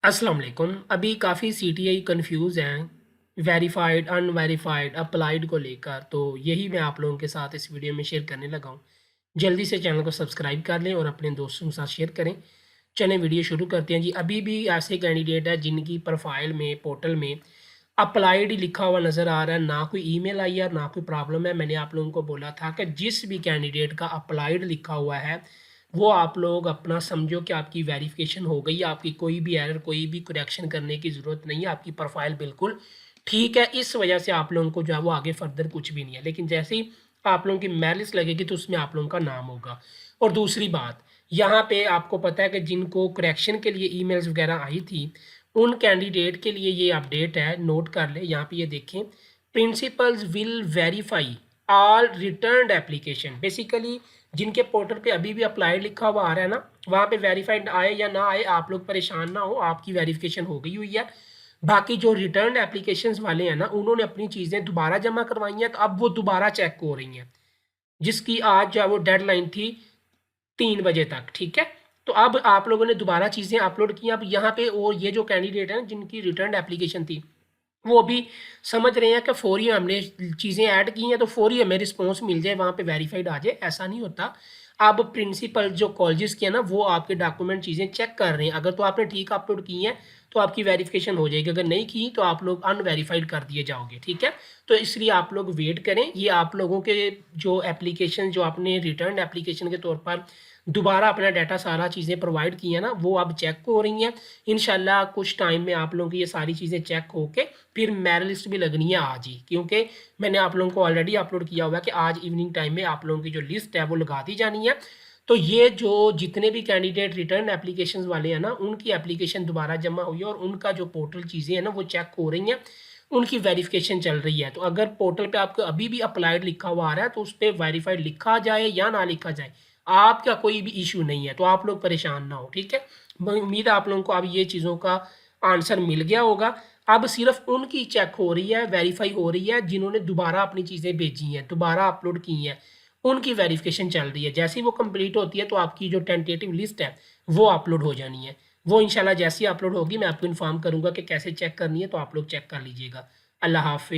अस्सलाम वालेकुम। अभी काफ़ी सीटीआई कंफ्यूज हैं वेरीफाइड अनवेरीफाइड अप्लाइड को लेकर, तो यही मैं आप लोगों के साथ इस वीडियो में शेयर करने लगा हूँ। जल्दी से चैनल को सब्सक्राइब कर लें और अपने दोस्तों के साथ शेयर करें। चलें वीडियो शुरू करते हैं जी। अभी भी ऐसे कैंडिडेट है जिनकी प्रोफाइल में पोर्टल में अप्लाइड लिखा हुआ नज़र आ रहा है, ना कोई ईमेल आई है ना कोई प्रॉब्लम है। मैंने आप लोगों को बोला था कि जिस भी कैंडिडेट का अप्लाइड लिखा हुआ है वो आप लोग अपना समझो कि आपकी वेरिफिकेशन हो गई है, आपकी कोई भी एरर कोई भी करेक्शन करने की ज़रूरत नहीं है, आपकी प्रोफाइल बिल्कुल ठीक है। इस वजह से आप लोगों को जो है वो आगे फर्दर कुछ भी नहीं है। लेकिन जैसे ही आप लोगों की मेरिट लिस्ट लगेगी तो उसमें आप लोगों का नाम होगा। और दूसरी बात, यहाँ पे आपको पता है कि जिनको करेक्शन के लिए ईमेल्स वगैरह आई थी उन कैंडिडेट के लिए ये अपडेट है, नोट कर ले। यहाँ पे ये देखें, principles will verify all returned application. Basically जिनके पोर्टल पे अभी भी अप्लाइड लिखा हुआ आ रहा है ना, वहाँ पे वेरीफाइड आए या ना आए आप लोग परेशान ना हो, आपकी वेरिफिकेशन हो गई हुई है। बाकी जो रिटर्न एप्लीकेशंस वाले हैं ना, उन्होंने अपनी चीज़ें दोबारा जमा करवाई हैं, तो अब वो दोबारा चेक हो रही हैं, जिसकी आज जो है वो डेडलाइन थी 3 बजे तक। ठीक है, तो अब आप लोगों ने दोबारा चीज़ें अपलोड की। अब यहाँ पे और ये जो कैंडिडेट हैं जिनकी रिटर्न एप्लीकेशन थी वो भी समझ रहे हैं कि फौरी हमने चीज़ें ऐड की हैं तो फौरी हमें रिस्पॉन्स मिल जाए, वहाँ पे वेरीफाइड आ जाए। ऐसा नहीं होता। अब प्रिंसिपल जो कॉलेजेस के हैं ना, वो आपके डॉक्यूमेंट चीज़ें चेक कर रहे हैं। अगर तो आपने ठीक अपलोड की हैं तो आपकी वेरिफिकेशन हो जाएगी, अगर नहीं की तो आप लोग अनवेरीफाइड कर दिए जाओगे। ठीक है, तो इसलिए आप लोग वेट करें। ये आप लोगों के जो एप्लीकेशन जो आपने रिटर्न एप्लीकेशन के तौर पर दोबारा अपना डाटा सारा चीज़ें प्रोवाइड की है ना, वो अब चेक हो रही हैं। इंशाल्लाह कुछ टाइम में आप लोगों की ये सारी चीज़ें चेक होके फिर मेरिट लिस्ट भी लगनी है आज ही, क्योंकि मैंने आप लोगों को ऑलरेडी अपलोड किया हुआ है कि आज इवनिंग टाइम में आप लोगों की जो लिस्ट है वो लगा दी जानी है। तो ये जो जितने भी कैंडिडेट रिटर्न एप्लीकेशन वाले हैं ना, उनकी एप्लीकेशन दोबारा जमा हुई है और उनका जो पोर्टल चीज़ें हैं ना वो चेक हो रही हैं, उनकी वेरिफिकेशन चल रही है। तो अगर पोर्टल पे आपको अभी भी अप्लाइड लिखा हुआ आ रहा है तो उस पर वेरीफाइड लिखा जाए या ना लिखा जाए, आपका कोई भी इशू नहीं है, तो आप लोग परेशान ना हो। ठीक है, उम्मीद है आप लोगों को अब ये चीज़ों का आंसर मिल गया होगा। अब सिर्फ उनकी चेक हो रही है, वेरीफाई हो रही है जिन्होंने दोबारा अपनी चीज़ें भेजी हैं, दोबारा अपलोड की हैं, उनकी वेरिफिकेशन चल रही है। जैसे ही वो कंप्लीट होती है तो आपकी जो टेंटेटिव लिस्ट है वो अपलोड हो जानी है। वो इंशाल्लाह जैसी अपलोड होगी मैं आपको इन्फॉर्म करूँगा कि कैसे चेक करनी है, तो आप लोग चेक कर लीजिएगा। अल्लाह हाफिज़।